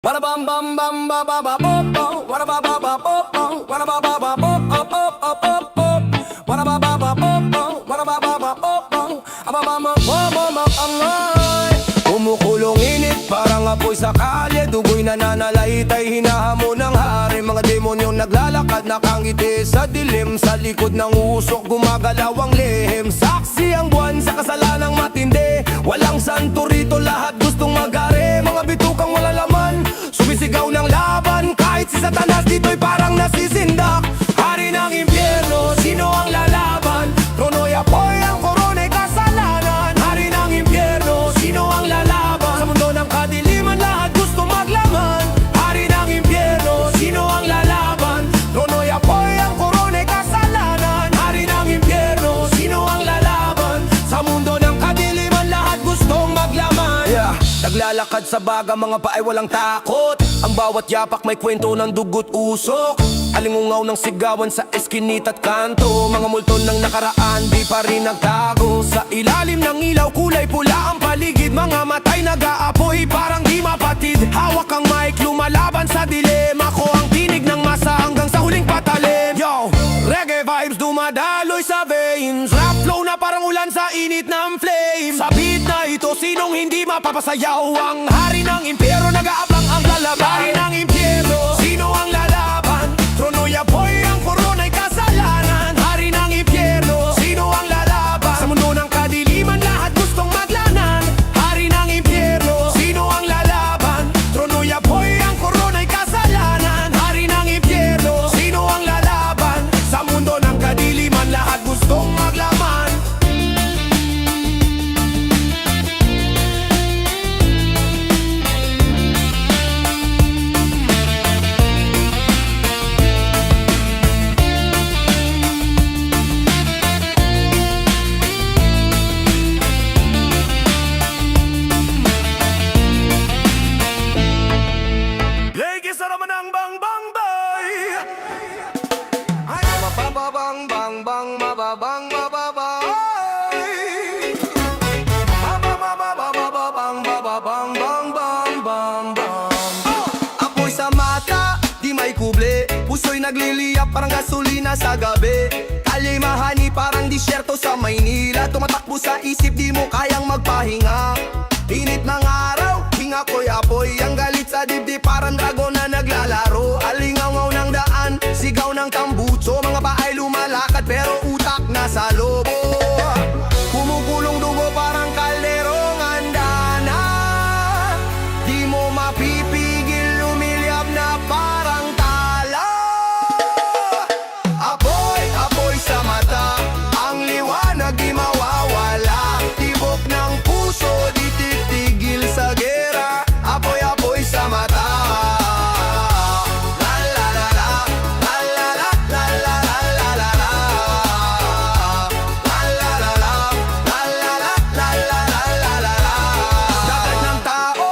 What a bum bum bum ba ba ba bop bop. What a ba ba ba bop bop. What a ba ba ba bop bop bop bop bop bop. What a ba ba ba bop bop. What a ba ba ba bop bop. Aba ba ma bop bop bop amoy. Kumukulong init parang apoy sa kalye. Dugoy nananalaytay hinahamon ng hari. Mga demonyong naglalakad nakangiti sa dilim. Sa likod ng usok gumagalaw ang lihim. Saksi ang buwan sa kasalanang matindi. Walang santo rito, lahat gustong magari. Mga bitukang wala laman, sumisigaw ng laban. Kahit si Satanas dito'y parang nasisindak. Hari ng impyerno, sino ang lalaban? Trono'y apoy, ang korona'y kasalanan. Hari ng impyerno, sino ang lalaban? Sa mundo ng kadiliman, lahat gusto maglaman. Hari ng impyerno, sino ang lalaban? Trono'y apoy, ang korona'y kasalanan. Hari ng impyerno, sino ang lalaban? Sa mundo ng kadiliman, lahat gustong maglaman. Naglalakad sa baga, mga paay walang takot. Ang bawat yapak may kwento ng dugo't usok. Alingungaw ng sigawan sa eskinita at kanto. Mga multo ng nakaraan, di pa rin nagtago. Sa ilalim ng ilaw, kulay pula ang paligid. Mga matay nag-aapoy, parang di mapatid. Hawak ang mic, lumalaban sa dilim. Ako ang tinig ng masa hanggang sa huling patalim. Yo, reggae vibes dumadaloy sa veins. Rap flow na parang ulan sa init ng flame. Sa beat na ito, sinong hindi mapapasayaw? Ang hari ng impyerno, nag-aabang ang lalaban. Hari ng impyerno, sino ang lalaban? Trono'y apoy, ang korona'y kasalanan. Hari ng impyerno, sino ang lalaban? Sa mundo ng kadiliman, lahat gustong maglanan. Hari ng impyerno, sino ang lalaban? Trono'y apoy, ang korona'y kasalanan. Hari ng impyerno, sino ang lalaban? Sa mundo ng kadiliman, lahat gustong maglaman. Sa naman ang bang bang bay. Ay mababang bang bang mababang mababang. Mababang bababang bang bang bang bang. Apoy sa mata, di may kuble. Puso'y nagliliyap parang gasolina sa gabi. Kalya'y mahani parang disyerto sa Maynila. Tumatakbo sa isip, di mo kayang magpahinga. Init ng araw, hinga ko'y apoy. Ang galit sa dibdib parang dragon na naglalaro. Alingaw ng daan, sigaw ng tambutso. Mga bahay lumalakad pero utak nasa lobo. Kumugulong dugo parang kalderong handa na. Di mo mapipigil, lumiliyab na parang tala. Apoy, apoy sa mata, ang liwanag di mawawala. Tibok ng puso, di titigil sa gera. Apoy, apoy sa mata. La la la la, la la la, la la la la la la. La la la la, la la la, la la la la la la. Dagat ng tao,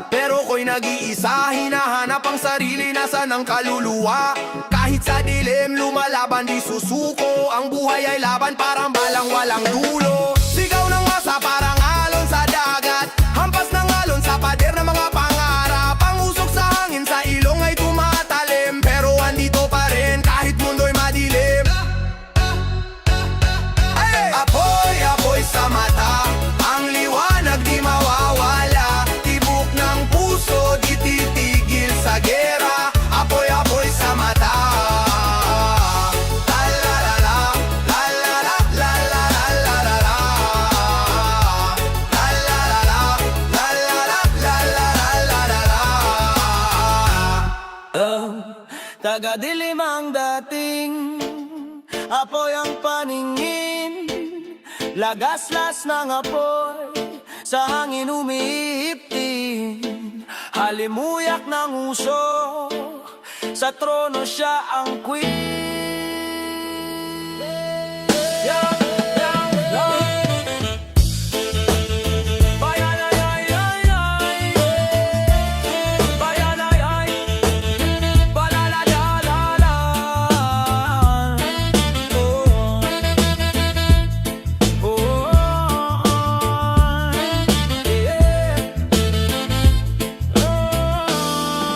pero ko'y nag-iisa. Hinahanap ang sarili, nasan ang kaluluwa. Kahit sa dilim, lumalaban di susuko. Ang buhay ay laban, parang balang walang dulo. Sigaw ng masa, parang alon sa dagat. Hampas ng alon sa pader ng mga pangarap. Ang usok sa hangin sa ilong ay tumatalim. Pero andito pa rin kahit mundo'y madilim. Apoy, apoy sa mata, ang liwanag di mawawala. Tibok ng puso, di titigil sa gera. Apoy, apoy sa mata. La la la la, la la la, la la la la la la. La la la la, la la la, la la la la la. Taga-dilim ang dating, apoy ang paningin. Lagaslas ng apoy, sa hangin umiiptin. Halimuyak ng uso, sa trono siya ang queen. Bayan ay ay ay ay. Bayan ay ay. Balalala. Oh. Oh. Yeah. Oh.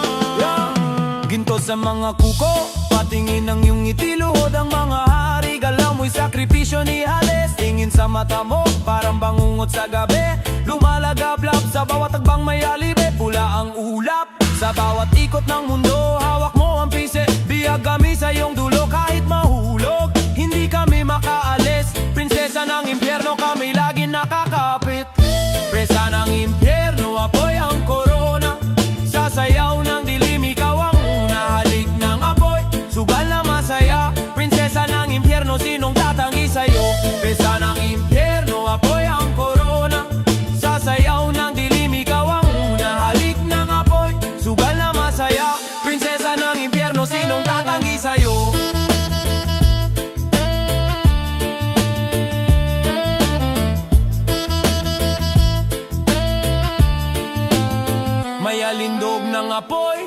sa mga kuko, patingin ng iyong ngiti, luhod ang mga hari. Galaw mo'y sakripisyo ni Hades. Tingin sa mata mo, parang bangungot sa gabi. Lumalagablab sa bawat tagbang may alibe. Pula ang ulap sa bawat ikot ng mundo. Hawak mo ang pise, biyag kami sa iyong dulo. Kahit mahulog, hindi kami makaalis. Prinsesa ng impyerno, kami lagi nakakapit. Presa ng impyerno, apoy ang korona. Sasayaw ng dilim, ikaw ang una. Halik ng apoy, sugal na masaya. Prinsesa ng impyerno, sinong tatanggi sa'yo? Presa ng impyerno, apoy ang korona. Sasayaw ng dilim, ikaw ang una. Halik ng apoy, sugal na masaya. Prinsesa ng impyerno, sinong tatanggi sa'yo? May alindog ng apoy,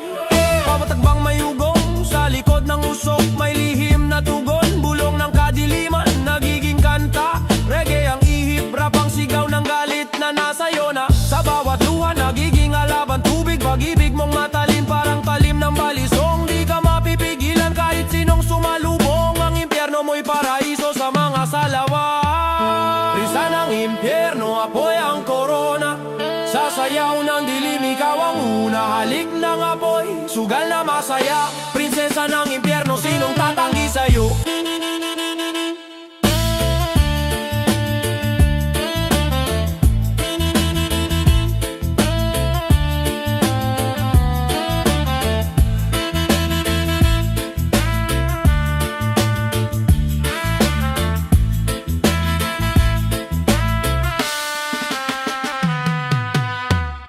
pamatagbang mayugong. Sa likod ng usok, may lihim na tugon. Bulong ng kadiliman, nagiging kanta. Reggae ang ihip, rap ang sigaw ng galit na nasa'yo na. Sa bawat luha, nagiging alaban. Tubig, pag-ibig mong matalim, parang talim ng balisong. Di ka mapipigilan kahit sinong sumalubong. Ang impyerno mo'y paraiso sa mga salawa. Prisa ng impyerno, apoy ang korona. Sasayaw ng dilim, ikaw ang una. Halik ng apoy, sugal na masaya. Prinsesa ng impyerno, sinong tatanggi sa'yo?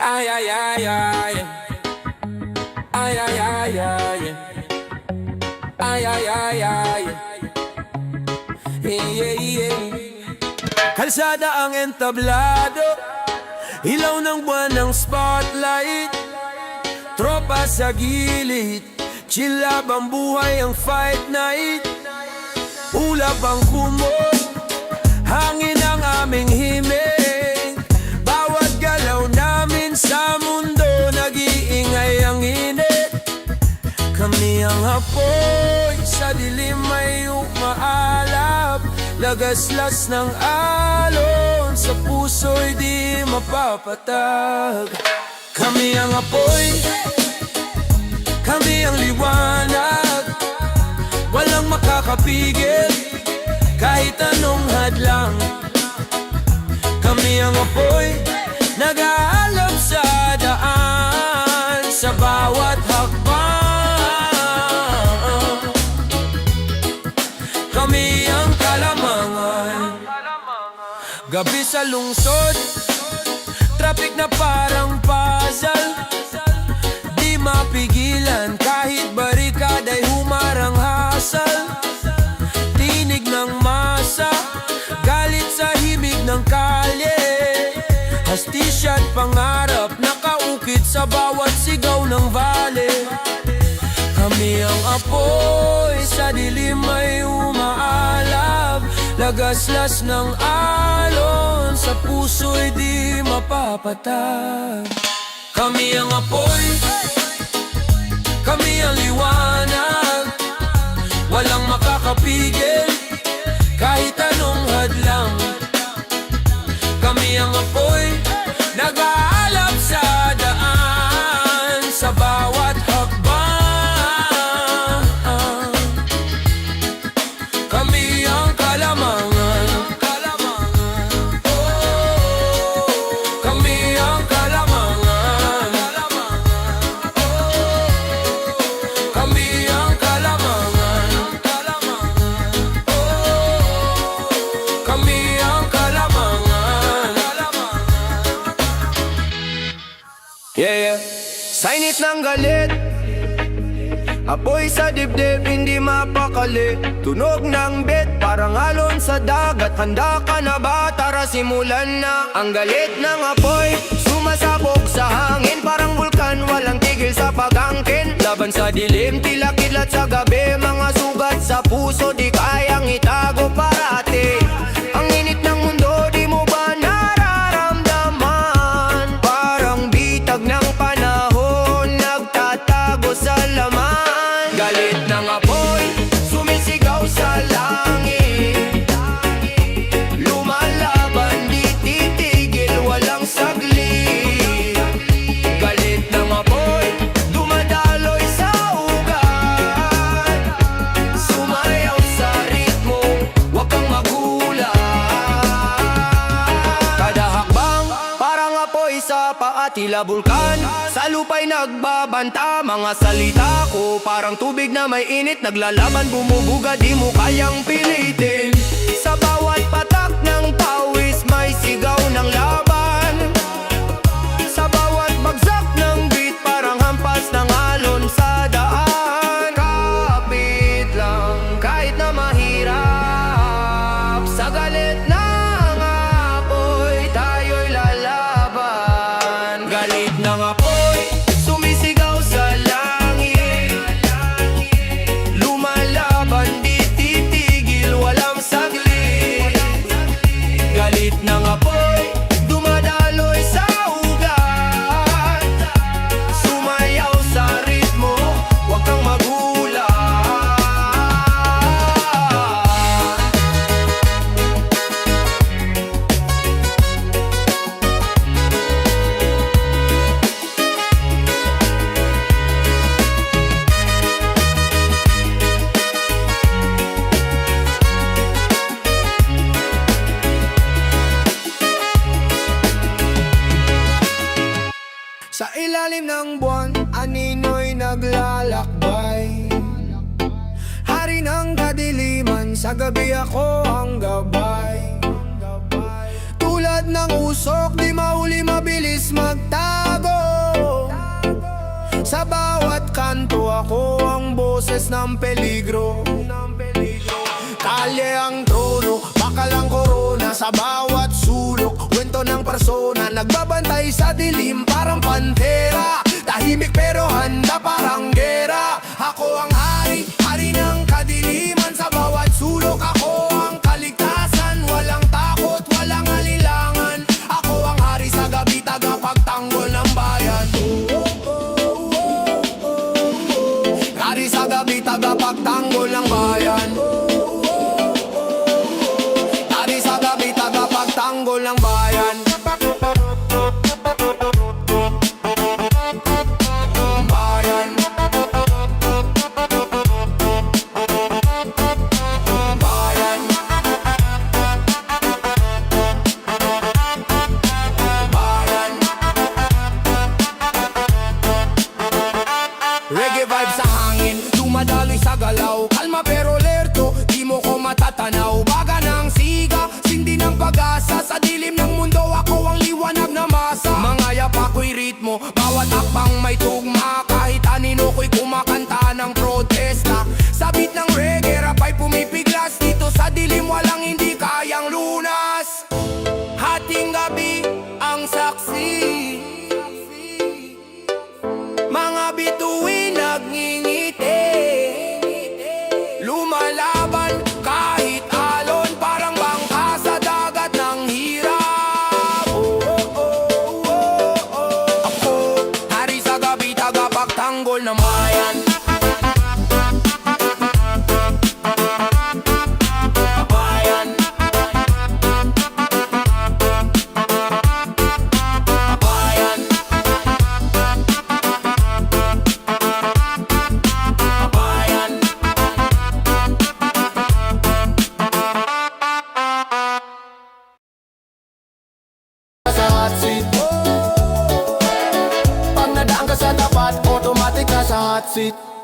Ay, ay, ay, ay. Ay, ay, ay, ay. Ay, ay, ay, ay. Yeah, yeah. Kalsada ang entablado, ilaw ng buwan ng spotlight. Tropa sa gilid, chillab ang buhay ang fight night. Ulap ang kumot, hangin ang aming himig. Bawat galaw namin sa mundo, nag-iingay ang init. Kami ang apoy, sa dilim may umaalab. Lagaslas ng alon, sa puso'y di mapapatag. Kami ang apoy, kami ang liwanag. Walang makakapigil, kahit anong hadlang. Kami ang apoy, nag-aalab sa daan, sa bawat hakbang. Kami ang kalamangan. Gabi sa lungsod, traffic na parang puzzle. Di mapigilan kahit barikada'y humarang hasal. Tinig ng masa, galit sa himig ng kalye. Hastisya't pangarap, nakaukit sa bawat sigaw ng vale. Kami ang apoy, sa dilim ay umaalab. Lagaslas ng alon, sa puso'y di mapapatag. Kami ang apoy, kami ang liwanag. Walang makakapigil, kahit anong hadlang. Kami ang apoy, nag-aalab sa daan, sa bawat hakbang. Kami ang kalamangan. Oh, kami ang kalamangan. Oh, kami ang kalamangan. Oh, kami ang kalamangan. Yeah, yeah. Sa init ng galit, apoy sa dibdib, hindi mapakali. Tunog ng bet, parang alon sa dagat. Handa ka na ba? Tara simulan na. Ang galit ng apoy, sumasabog sa hangin. Parang vulkan, walang tigil sa pag-angkin. Laban sa dilim, tila kidlat sa gabi. Mga sugat sa puso, di kayang itago parati. Ang init ng mundo, di mo ba nararamdaman? Parang bitag ng panahon, nagtatago sa laman. tila bulkan, sa lupa'y nagbabanta. Mga salita ko parang tubig na may init, naglalaban, bumubuga, di mo kayang pilitin. Sa bawat patak ng pawis may sigaw ng laban. Sa bawat bagsak ng beat parang hampas ng alon sa daan. Kapit lang kahit na mahirap, sa galit ng apoy tayo'y lalaban. Galit ng apoy sumisigaw sa langit, lumalaban di titigil, walang saglit. Galit ng apoy dumadaloy sa ugat, sumayaw sa ritmo, huwag kang magulat. Sa ilalim ng buwan, anino'y naglalakbay. Hari ng kadiliman, sa gabi ako ang gabay. Tulad ng usok, di mahuli, mabilis magtago. Sa bawat kanto ako ang boses ng peligro. Kalye ang trono, bakal ang korona. Sa bawat sulok, kwento ng persona. Nagbabantay sa dilim parang pantera, tahimik pero handa parang gera. Ako ang hari, hari ng kadiliman. Sa bawat sulok ako ang kaligtasan. Walang takot, walang alilangan. Ako ang hari sa gabi, tagapagtanggol ng bayan. Hari sa gabi, tagapagtanggol ng bayan. Hari sa gabi, tagapagtanggol ng bayan. Bayan. Bayan. Bayan. Reggae vibe sa hangin, dumadaloy sa galaw. Kalma pero lerto, di mo ko matatanaw. Baga ng siga, sindi ng pag-asa. Sa dilim ng mundo ako ang liwanag na masa. Mga yapa ko'y ritmo, bawat akbang may tugma. Kahit anino ko'y kumakanta ng protesta. Sa beat ng reggae, rap ay pumipiglas. Dito sa dilim walang hindi kayang lunas. Hating gabi ang saksi, mga bituin nagngingiti, lumalaban kahit alon, parang bangka sa dagat ng hirap. Ako, hari sa gabi, tagapagtanggol ng bayan. Bayan. Bayan. Bayan. Sa hot seat, pag nadaan ka sa tapat, automatic ka sa hot seat.